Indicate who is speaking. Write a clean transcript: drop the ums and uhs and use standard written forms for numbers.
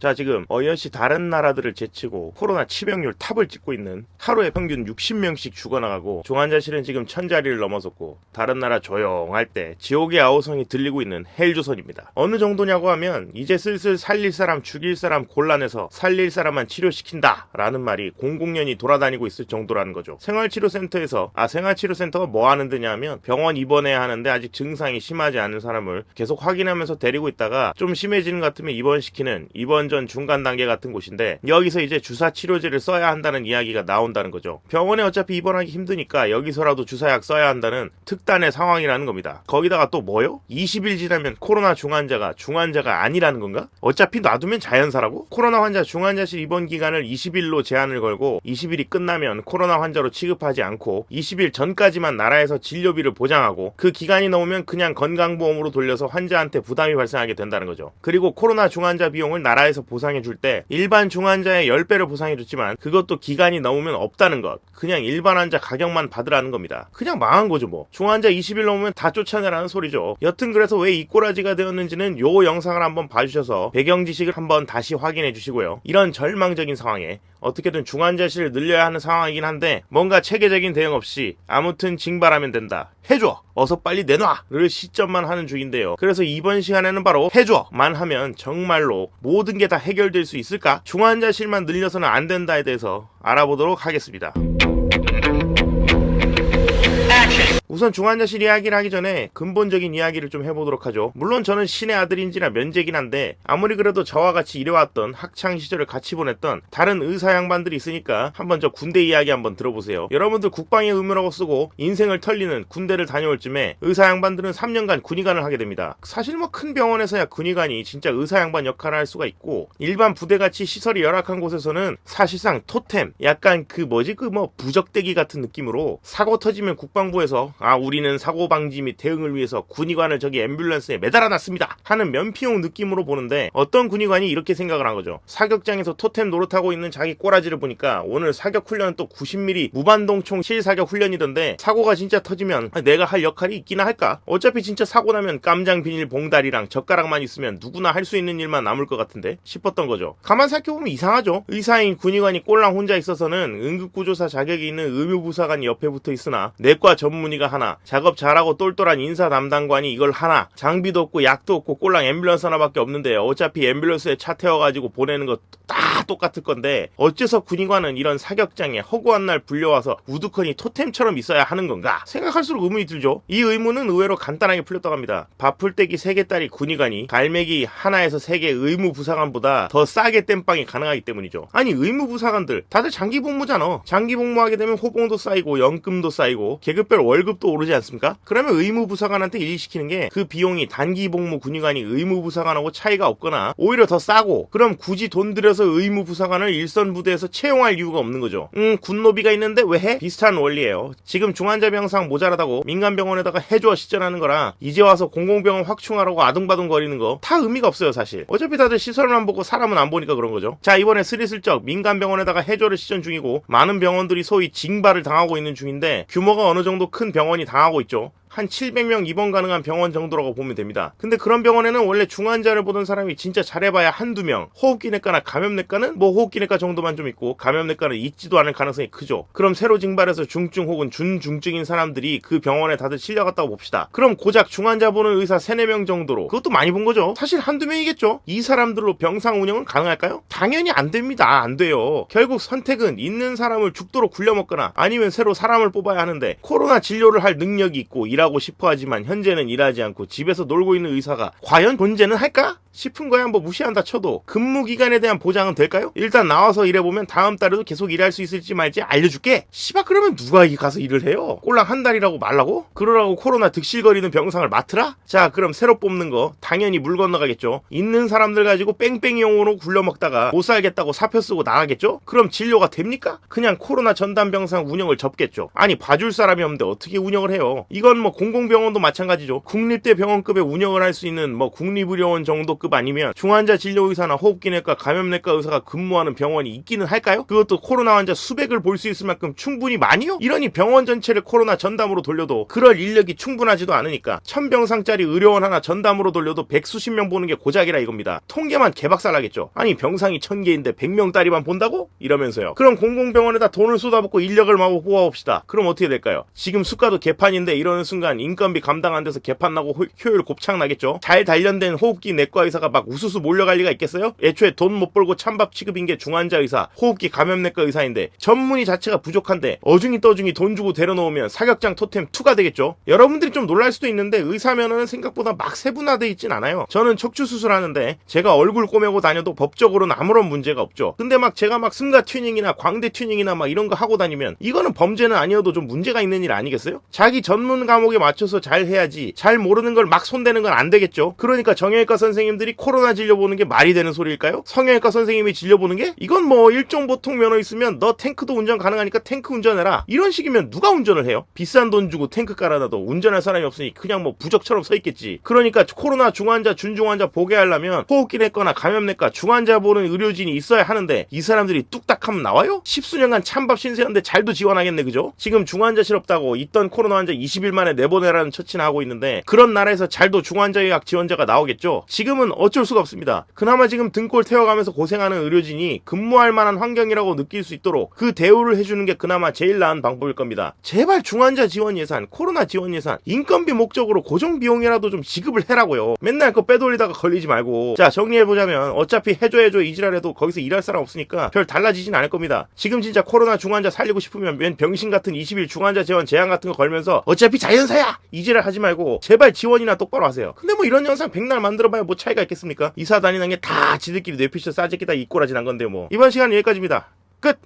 Speaker 1: 자, 지금 어여시 다른 나라들을 제치고 코로나 치명률 탑을 찍고 있는, 하루에 평균 60명씩 죽어나가고 중환자실은 지금 1000자리를 넘어섰고 다른 나라 조용할 때 지옥의 아우성이 들리고 있는 헬조선입니다. 어느 정도냐고 하면 이제 슬슬 살릴 사람 죽일 사람 곤란해서 살릴 사람만 치료시킨다 라는 말이 공공연히 돌아다니고 있을 정도라는 거죠. 생활치료센터에서 생활치료센터가 뭐 하는 데냐 하면 병원 입원해야 하는데 아직 증상이 심하지 않은 사람을 계속 확인하면서 데리고 있다가 좀 심해지는 것 같으면 입원시키는 입원 전 중간 단계 같은 곳인데, 여기서 이제 주사 치료제를 써야 한다는 이야기가 나온다는 거죠. 병원에 어차피 입원하기 힘드니까 여기서라도 주사약 써야 한다는 특단의 상황이라는 겁니다. 거기다가 또 뭐요? 20일 지나면 코로나 중환자가 아니라는 건가? 어차피 놔두면 자연사라고? 코로나 환자 중환자실 입원 기간을 20일로 제한을 걸고 20일이 끝나면 코로나 환자로 취급하지 않고 20일 전까지만 나라에서 진료비를 보장하고 그 기간이 넘으면 그냥 건강보험으로 돌려서 환자한테 부담이 발생하게 된다는 거죠. 그리고 코로나 중환자 비용을 나라에서 보상해줄 때 일반 중환자의 10배를 보상해줬지만 그것도 기간이 넘으면 없다는 것. 그냥 일반 환자 가격만 받으라는 겁니다. 그냥 망한 거죠 뭐. 중환자 20일 넘으면 다 쫓아내라는 소리죠. 여튼 그래서 왜 이 꼬라지가 되었는지는 요 영상을 한번 봐주셔서 배경 지식을 한번 다시 확인해 주시고요. 이런 절망적인 상황에 어떻게든 중환자실을 늘려야 하는 상황이긴 한데 뭔가 체계적인 대응 없이 아무튼 징발하면 된다. 해줘! 어서 빨리 내놔!를 시점만 하는 중인데요. 그래서 이번 시간에는 바로 해줘!만 하면 정말로 모든 게 다 해결될 수 있을까? 중환자실만 늘려서는 안 된다에 대해서 알아보도록 하겠습니다. 우선 중환자실 이야기를 하기 전에 근본적인 이야기를 좀 해보도록 하죠. 물론 저는 신의 아들인지라 면제긴 한데 아무리 그래도 저와 같이 일해왔던 학창시절을 같이 보냈던 다른 의사 양반들이 있으니까 한번 저 군대 이야기 한번 들어보세요. 여러분들 국방의 의무라고 쓰고 인생을 털리는 군대를 다녀올 쯤에 의사 양반들은 3년간 군의관을 하게 됩니다. 사실 뭐 큰 병원에서야 군의관이 진짜 의사 양반 역할을 할 수가 있고, 일반 부대같이 시설이 열악한 곳에서는 사실상 토템, 약간 부적대기 같은 느낌으로 사고 터지면 국방부에서 우리는 사고 방지 및 대응을 위해서 군의관을 저기 앰뷸런스에 매달아놨습니다 하는 면피용 느낌으로 보는데, 어떤 군의관이 이렇게 생각을 한 거죠. 사격장에서 토템 노릇하고 있는 자기 꼬라지를 보니까 오늘 사격 훈련은 또 90mm 무반동총 실사격 훈련이던데 사고가 진짜 터지면 내가 할 역할이 있기나 할까? 어차피 진짜 사고 나면 깜장 비닐 봉다리랑 젓가락만 있으면 누구나 할 수 있는 일만 남을 것 같은데 싶었던 거죠. 가만 생각해보면 이상하죠. 의사인 군의관이 꼴랑 혼자 있어서는 응급구조사 자격이 있는 의무부사관이 옆에 붙어 있으나 내과 전문의가 하나, 작업 잘하고 똘똘한 인사 담당관이 이걸 하나, 장비도 없고 약도 없고 꼴랑 앰뷸런스 하나밖에 없는데 어차피 앰뷸런스에 차 태워가지고 보내는 거 다 똑같을 건데 어째서 군의관은 이런 사격장에 허구한 날 불려와서 우두커니 토템처럼 있어야 하는 건가 생각할수록 의문이 들죠. 이 의문은 의외로 간단하게 풀렸다고 합니다. 밥풀떼기 3개짜리 군의관이 갈매기 하나에서 3개 의무부사관보다 더 싸게 땜빵이 가능하기 때문이죠. 아니 의무부사관들 다들 장기복무잖아. 장기복무하게 되면 호봉도 쌓이고 연금도 쌓이고 계급별 월급도 오르지 않습니까? 그러면 의무부사관한테 일 시키는 게 그 비용이 단기복무 군의관이 의무부사관하고 차이가 없거나 오히려 더 싸고, 그럼 굳이 돈 들여서 의무부사관을 일선 부대에서 채용할 이유가 없는 거죠. 군노비가 있는데 왜 해? 비슷한 원리예요. 지금 중환자 병상 모자라다고 민간병원에다가 해줘 시전하는 거랑 이제 와서 공공병원 확충하라고 아둥바둥 거리는 거 다 의미가 없어요 사실. 어차피 다들 시설만 보고 사람은 안 보니까 그런 거죠. 자, 이번에 스리슬쩍 민간병원에다가 해줘를 시전 중이고 많은 병원들이 소위 징발을 당하고 있는 중인데, 규모가 어느 정도 큰 병원이 당하고 있죠. 한 700명 입원 가능한 병원 정도라고 보면 됩니다. 근데 그런 병원에는 원래 중환자를 보던 사람이 진짜 잘해봐야 한두 명, 호흡기내과나 감염내과는 뭐 호흡기내과 정도만 좀 있고 감염내과는 있지도 않을 가능성이 크죠. 그럼 새로 징발해서 중증 혹은 준중증인 사람들이 그 병원에 다들 실려갔다고 봅시다. 그럼 고작 중환자 보는 의사 3, 4명 정도로, 그것도 많이 본 거죠. 사실 한두 명이겠죠. 이 사람들로 병상 운영은 가능할까요? 당연히 안 됩니다. 안 돼요. 결국 선택은 있는 사람을 죽도록 굴려먹거나 아니면 새로 사람을 뽑아야 하는데, 코로나 진료를 할 능력이 있고 일하고 싶어 하지만 현재는 일하지 않고 집에서 놀고 있는 의사가 과연 존재는 할까? 싶은 거야. 뭐 무시한다 쳐도 근무 기간에 대한 보장은 될까요? 일단 나와서 일해보면 다음 달에도 계속 일할 수 있을지 말지 알려줄게. 씨발, 그러면 누가 가서 일을 해요? 꼴랑 한 달이라고 말라고? 그러라고 코로나 득실거리는 병상을 맡으라? 자, 그럼 새로 뽑는 거 당연히 물 건너가겠죠. 있는 사람들 가지고 뺑뺑이용으로 굴려먹다가 못 살겠다고 사표 쓰고 나가겠죠? 그럼 진료가 됩니까? 그냥 코로나 전담 병상 운영을 접겠죠. 아니, 봐줄 사람이 없는데 어떻게 운영을 해요? 이건 뭐 공공병원도 마찬가지죠. 국립대 병원급의 운영을 할 수 있는 뭐 국립의료원 정도 정도급 아니면 중환자 진료의사나 호흡기내과 감염내과 의사가 근무하는 병원이 있기는 할까요? 그것도 코로나 환자 수백을 볼 수 있을 만큼 충분히 많이요? 이러니 병원 전체를 코로나 전담으로 돌려도 그럴 인력이 충분하지도 않으니까 1000병상짜리 의료원 하나 전담으로 돌려도 백수십 명 보는 게 고작이라 이겁니다. 통계만 개박살나겠죠. 아니 병상이 1000개인데 100명짜리만 본다고? 이러면서요. 그럼 공공병원에다 돈을 쏟아붓고 인력을 마구 뽑아봅시다. 그럼 어떻게 될까요? 지금 수가도 개판인데 이러는 순간 인건비 감당 안 돼서 개판 나고 효율 곱창 나겠죠. 잘 단련된 호흡기 내과 의사가 막 우수수 몰려갈 리가 있겠어요? 애초에 돈 못 벌고 찬밥 취급인 게 중환자 의사, 호흡기 감염내과 의사인데 전문의 자체가 부족한데 어중이 떠중이 돈 주고 데려놓으면 사격장 토템 2가 되겠죠. 여러분들이 좀 놀랄 수도 있는데 의사 면허는 생각보다 막 세분화돼 있진 않아요. 저는 척추 수술하는데 제가 얼굴 꼬매고 다녀도 법적으로는 아무런 문제가 없죠. 근데 막 제가 막 승가 튜닝이나 광대 튜닝이나 막 이런 거 하고 다니면 이거는 범죄는 아니어도 좀 문제가 있는 일 아니겠어요? 자기 전문 과목에 맞춰서 잘 해야지 잘 모르는 걸 막 손대는 건 안 되겠죠. 그러니까 정형외과 선생님들이 코로나 진료 보는 게 말이 되는 소리일까요? 성형외과 선생님이 진료 보는 게? 이건 뭐 일종 보통 면허 있으면 너 탱크도 운전 가능하니까 탱크 운전해라. 이런 식이면 누가 운전을 해요? 비싼 돈 주고 탱크 깔아놔도 운전할 사람이 없으니 그냥 뭐 부적처럼 서 있겠지. 그러니까 코로나 중환자, 준중환자 보게 하려면 호흡기내과나 감염내과 중환자 보는 의료진이 있어야 하는데 이 사람들이 뚝딱 하면 나와요? 십수년간 찬밥 신세였는데 잘도 지원하겠네, 그죠? 지금 중환자실 없다고 있던 코로나 환자 20일 만에 내보내라는 처치나 하고 있는데 그런 나라에서 잘도 중환자 예약 지원자가 나오겠죠? 지금은 어쩔 수가 없습니다. 그나마 지금 등골 태워가면서 고생하는 의료진이 근무할 만한 환경이라고 느낄 수 있도록 그 대우를 해주는 게 그나마 제일 나은 방법일 겁니다. 제발 중환자 지원 예산, 코로나 지원 예산, 인건비 목적으로 고정 비용이라도 좀 지급을 해라고요. 맨날 그거 빼돌리다가 걸리지 말고. 자, 정리해보자면 어차피 해줘 이지랄해도 거기서 일할 사람 없으니까 별 달라지진 않을 겁니다. 지금 진짜 코로나 중환자 살리고 싶으면 웬 병신 같은 20일 중환자 재원 제한 같은 거 걸면서 어차피 자연사야! 이지랄 하지 말고 제발 지원이나 똑바로 하세요. 근데 뭐 이런 영상 백날 만들어봐야 뭐 차이가 있겠습니까? 이사 다니는 게 다 지들끼리 뇌피셜 싸제끼다 이꼬라지 난 건데 뭐. 이번 시간은 여기까지입니다. 끝!